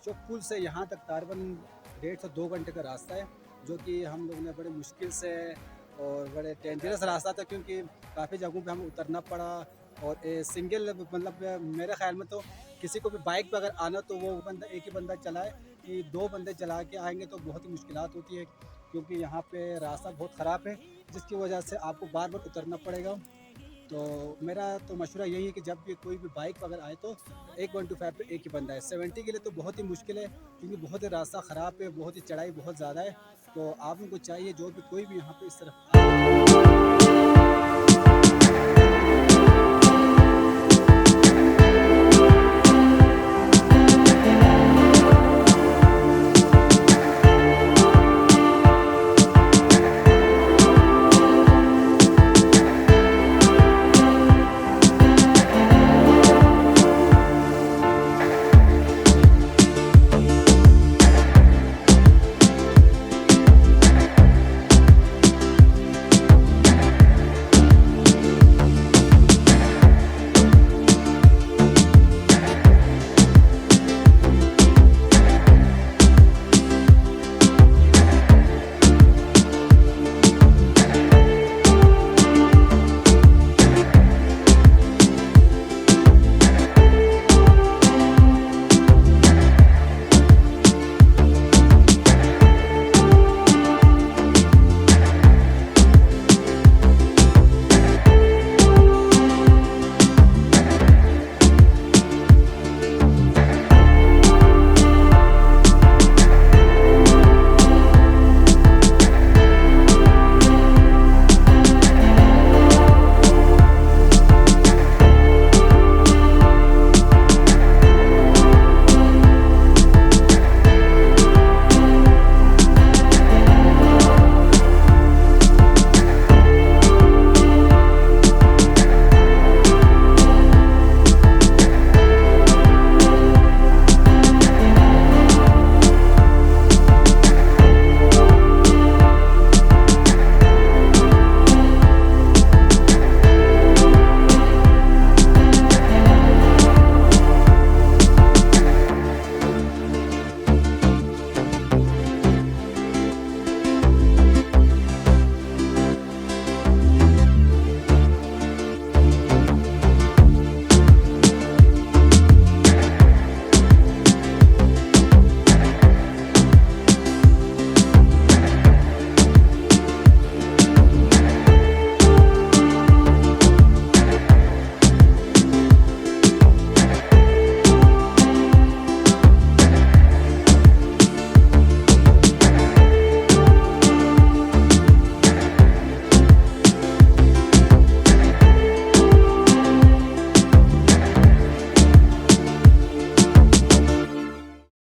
अशोक पुल से यहाँ तक तकरीबन 1.5 से 2 घंटे का रास्ता है, जो कि हम लोग ने बड़े मुश्किल से और बड़े डेंजरस रास्ता था, क्योंकि काफ़ी जगहों पे हमें उतरना पड़ा। और सिंगल मतलब मेरे ख्याल में तो किसी को भी बाइक पर अगर आना तो वो बंदा एक ही बंदा चलाए, कि 2 बंदे चला के आएंगे तो बहुत ही मुश्किलात होती है, क्योंकि यहाँ पे रास्ता बहुत ख़राब है, जिसकी वजह से आपको बार बार उतरना पड़ेगा। तो मेरा तो मशवरा यही है कि जब भी कोई भी बाइक पर अगर आए तो 125 पे एक ही बंदा है। 70 के लिए तो बहुत ही मुश्किल है, क्योंकि बहुत ही रास्ता ख़राब है, बहुत ही चढ़ाई बहुत ज़्यादा है। तो आप लोगों को चाहिए जो भी कोई भी यहाँ पे इस तरफ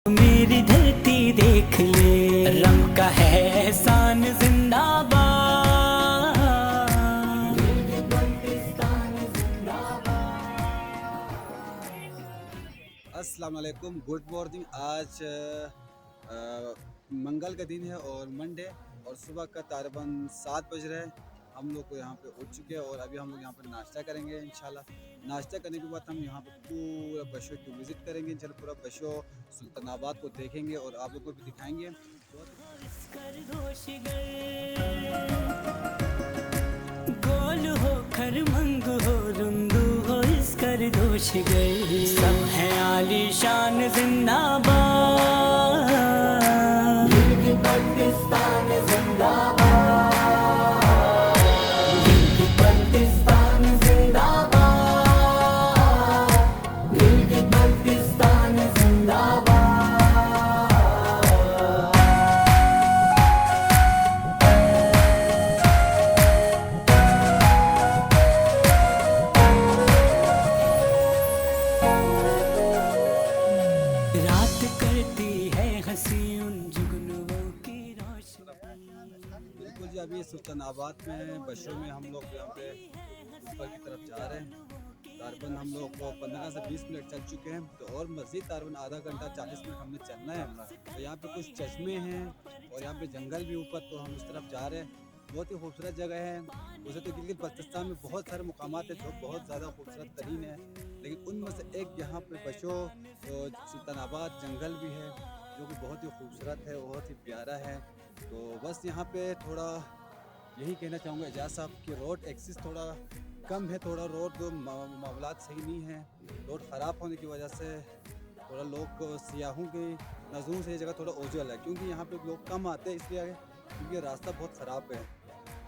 मेरी धरती देख ले, रंग का है एहसान जिंदाबाद। अस्सलाम वालेकुम, गुड मॉर्निंग। आज मंगल का दिन है और मंडे, और सुबह का तकरीबन 7 बज रहे हैं। हम लोग को यहाँ पे उठ चुके हैं और अभी हम लोग यहाँ पर नाश्ता करेंगे इंशाल्लाह। नाश्ता करने के बाद हम यहाँ पर पूरा बशो को विज़िट करेंगे इंशाल्लाह। पूरा बशो सुल्तानाबाद को देखेंगे और आप लोगों को भी दिखाएंगे। गोल हो खरमंग हो रुंदू हो इस कर दोष गए, सब है आलीशान जिंदाबाद। पाकिस्तान जिंदाबाद, पाकिस्तान जिंदाबाद, पाकिस्तान जिंदाबाद। रात करती है हंसी उन जुगनुओं की रोशनी। बिल्कुल जी, अभी सुल्तानाबाद में बशों में हम लोग यहाँ पे ऊपर की तरफ जा रहे हैं। तकरीबन हम लोग को 15 से 20 मिनट चल चुके हैं, तो और मज़ीद तकरीबन आधा घंटा 40 मिनट हमने चलना है। तो यहाँ पे कुछ चश्मे हैं और यहाँ पे जंगल भी ऊपर, तो हम उस तरफ जा रहे हैं। बहुत ही खूबसूरत जगह है। उसे तो गिलगित बल्तिस्तान में बहुत सारे मुकामात हैं जो बहुत ज़्यादा खूबसूरत तरीन है, लेकिन उनमें से एक यहाँ पे बशो सुल्तानाबाद जंगल भी है जो कि बहुत ही खूबसूरत है, बहुत ही प्यारा है। तो बस यहाँ पे थोड़ा यही कहना चाहूँगा एजाज साहब कि रोड एक्सिस थोड़ा कम है, थोड़ा रोड मामलात सही नहीं है। रोड ख़राब होने की वजह से थोड़ा लोग सियाहों की नज़रों से ये जगह थोड़ा ओझल है, क्योंकि यहाँ पे लोग कम आते हैं इसलिए, क्योंकि रास्ता बहुत ख़राब है।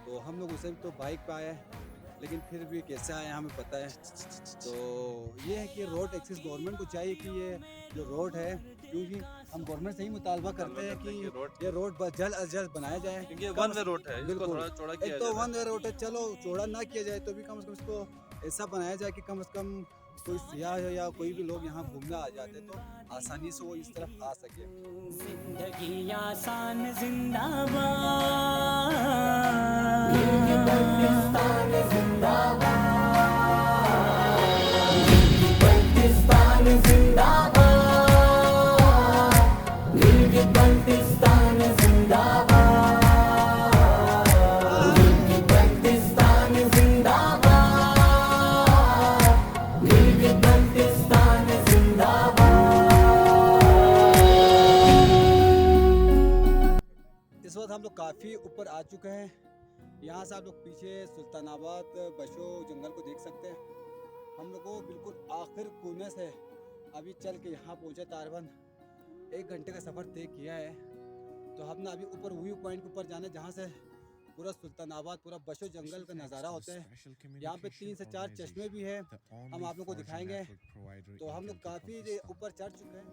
तो हम लोग उसे तो बाइक पे आए, लेकिन फिर भी कैसे आए हमें पता है। तो ये है कि रोड एक्सिस गवर्नमेंट को चाहिए कि ये जो रोड है, क्योंकि हम गवर्नमेंट से ही मुतालबा करते हैं कि ये रोड जल्द अज जल्द बनाया जाए, क्योंकि ये वन वे रोड है, इसको बिल्कुल। थोड़ा चौड़ा किया एक तो जाए। वन वे रोड है, चलो चौड़ा ना किया जाए तो भी कम से कम इसको ऐसा बनाया जाए कि कम से कम कोई सियाह या कोई भी लोग यहाँ घूमने आ जाते तो आसानी से वो इस तरफ आ सके। जिंदगी आसान जिंदाबाद, इस वक्त हम लोग काफ़ी ऊपर आ चुके हैं। यहाँ से आप लोग पीछे सुल्तानाबाद बशो जंगल को देख सकते हैं। हम लोग को बिल्कुल आखिर कोने से अभी चल के यहाँ पहुँचे तारबंद, 1 घंटे का सफ़र तय किया है। तो हमने अभी ऊपर व्यू पॉइंट के ऊपर जाना है जहाँ से पूरा सुल्तानाबाद, पूरा बशो जंगल का नज़ारा होता है। यहाँ पे 3 से 4 चश्मे भी हैं, हम आप लोग को दिखाएंगे। तो हम लोग काफ़ी ऊपर चढ़ चुके हैं।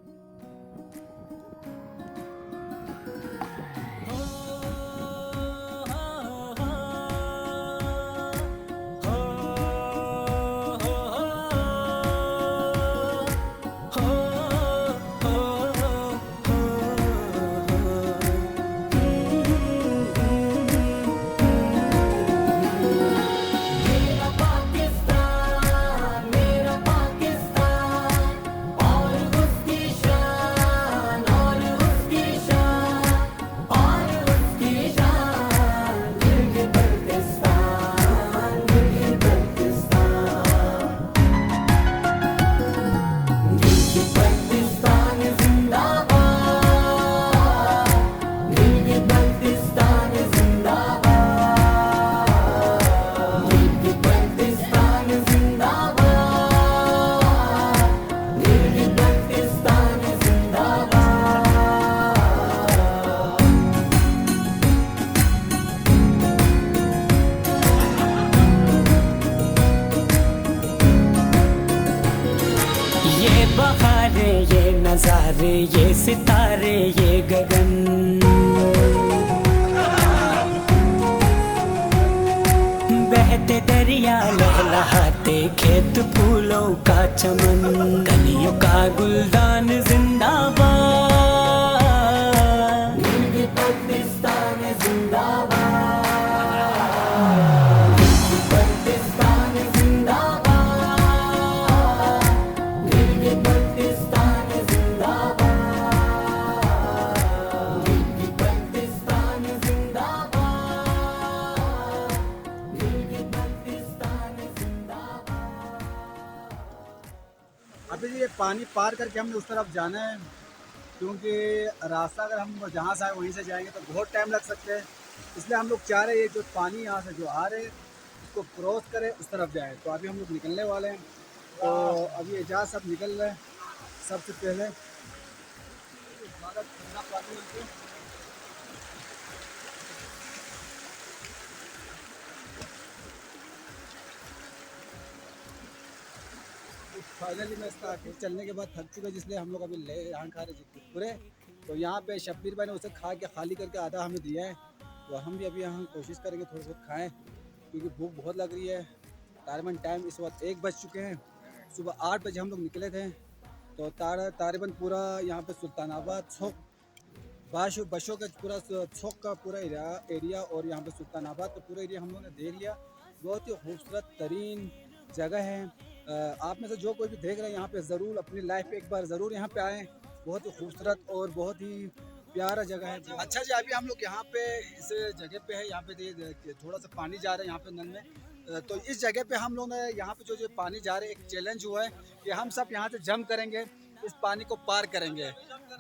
बहारे ये नजारे, ये सितारे, ये गगन, बहते दरिया, लहलहाते खेत, फूलों का चमन, कलियों का गुलदान जिंदाबाद, गिलगित बल्तिस्तान जिंदाबाद, गिलगित बल्तिस्तान जिंदाबाद, गिलगित बल्तिस्तान जिंदाबाद, गिलगित बल्तिस्तान जिंदाबाद, गिलगित बल्तिस्तान जिंदाबाद। अभी ये पानी पार करके हमने उस तरफ जाना है, क्योंकि रास्ता अगर हम जहाँ से आए वहीं से जाएंगे तो बहुत टाइम लग सकते हैं। इसलिए हम लोग चाह रहे हैं ये जो पानी यहाँ से जो आ रहे हैं उसको क्रॉस करें, उस तरफ जाए। तो अभी हम लोग निकलने वाले हैं। तो अभी एजाज सब निकल रहे हैं। सबसे पहले ज़्यादा ठंडा पानी है। फाइनली मैं इसका आखिर चलने के बाद थक चुका, जिसलिए हम लोग अभी ले यहाँ खा रहे पूरे। तो यहाँ पे शब्बीर भाई ने उसे खा के खाली करके आधा हमें दिया है। तो हम भी अभी यहाँ कोशिश करेंगे थोड़ा बहुत खाएं, क्योंकि भूख बहुत लग रही है। तारबन टाइम इस वक्त 1 बज चुके हैं। सुबह 8 बजे हम लोग निकले थे। तो तारबन पूरा यहाँ पे सुल्तानाबाद छौक बशों का पूरा छौक का पूरा एरिया और यहाँ पे सुल्तानाबाद का पूरा एरिया हम लोगों ने देख लिया। बहुत ही खूबसूरत तरीन जगह है। आप में से जो कोई भी देख रहे हैं यहाँ पे ज़रूर अपनी लाइफ पे एक बार ज़रूर यहाँ पे आएँ। बहुत ही खूबसूरत और बहुत ही प्यारा जगह है। अच्छा जी, अभी हम लोग यहाँ पे इस जगह पे है, यहाँ पे थोड़ा सा पानी जा रहा है यहाँ पे नल में। तो इस जगह पे हम लोग ने यहाँ पे जो पानी जा रहा है, एक चैलेंज हुआ है कि हम सब यहाँ से जंप करेंगे, इस पानी को पार करेंगे।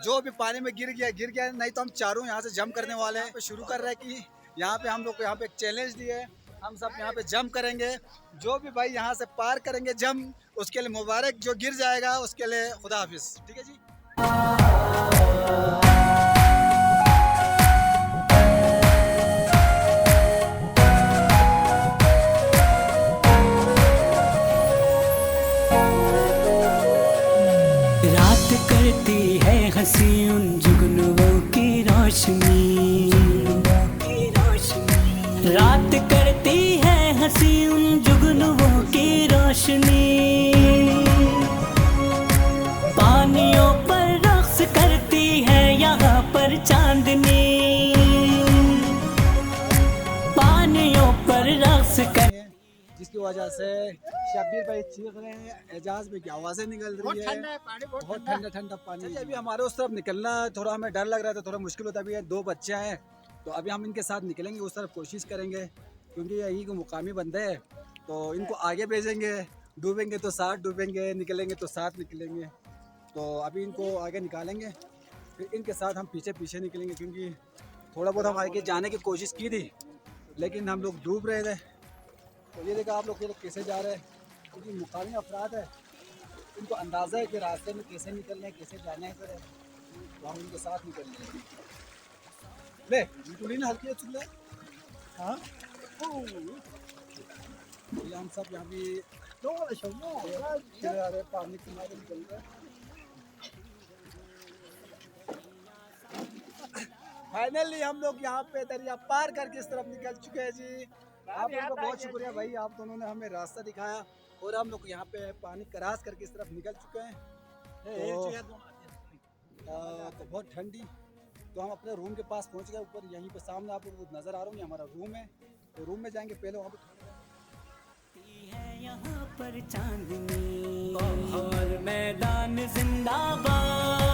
जो भी पानी में गिर गया, नहीं तो हम चारों यहाँ से जंप करने वाले हैं। शुरू कर रहे हैं कि यहाँ पे हम लोग को यहाँ पे एक चैलेंज दिए है, हम सब यहाँ पे जंप करेंगे। जो भी भाई यहाँ से पार करेंगे जंप, उसके लिए मुबारक, जो गिर जाएगा उसके लिए खुदा हाफिज। ठीक है जी। रात करती है हंसी उन जुगनुओं की रोशनी, रात करती है हंसी उन जुगनुओं की रोशनी। पानियों पर रक्स करती है यहाँ पर चांदनी, पानियों पर रक्स कर, जिसकी वजह से शब्बीर भाई चीख रहे हैं, एजाज में की आवाज़ें निकल रही है। बहुत ठंडा ठंडा पानी। अभी हमारे उस तरफ निकलना थोड़ा हमें डर लग रहा था, थोड़ा मुश्किल होता। अभी ये 2 बच्चे हैं, तो अभी हम इनके साथ निकलेंगे, उस तरफ कोशिश करेंगे, क्योंकि यही को मुकामी बंदे हैं। तो इनको आगे भेजेंगे, डूबेंगे तो साथ डूबेंगे, निकलेंगे तो साथ निकलेंगे। तो अभी इनको आगे निकालेंगे, फिर इनके साथ हम पीछे पीछे निकलेंगे, क्योंकि थोड़ा बहुत हम आगे जाने की कोशिश की थी, लेकिन हम लोग डूब रहे थे। तो ये देखा आप लोग कैसे जा रहे हैं, क्योंकि मुकामी अफराद है, उनको अंदाज़ा है कि रास्ते में कैसे निकलना है, कैसे जाना है। फिर तो हम उनके साथ निकल रहे हैं। ले टुली ने हल्की चुल हाँ, ये हम सब यहाँ भी पानी किनारे निकल रहे हैं। फाइनली हम लोग यहाँ पे दरिया पार करके इस तरफ निकल चुके हैं जी। आप लोगों का बहुत शुक्रिया भाई, आप दोनों ने हमें रास्ता दिखाया और हम लोग यहाँ पे पानी क्रॉस करके इस तरफ निकल चुके हैं। तो बहुत ठंडी, तो हम अपने रूम के पास पहुँच गए ऊपर। यहीं पे सामने आप लोगों को नज़र आ रहा हूँ, ये हमारा रूम है। तो रूम में जाएंगे, पहले वहाँ पे यहाँ पर चांदनी और मैदान जिंदाबाद।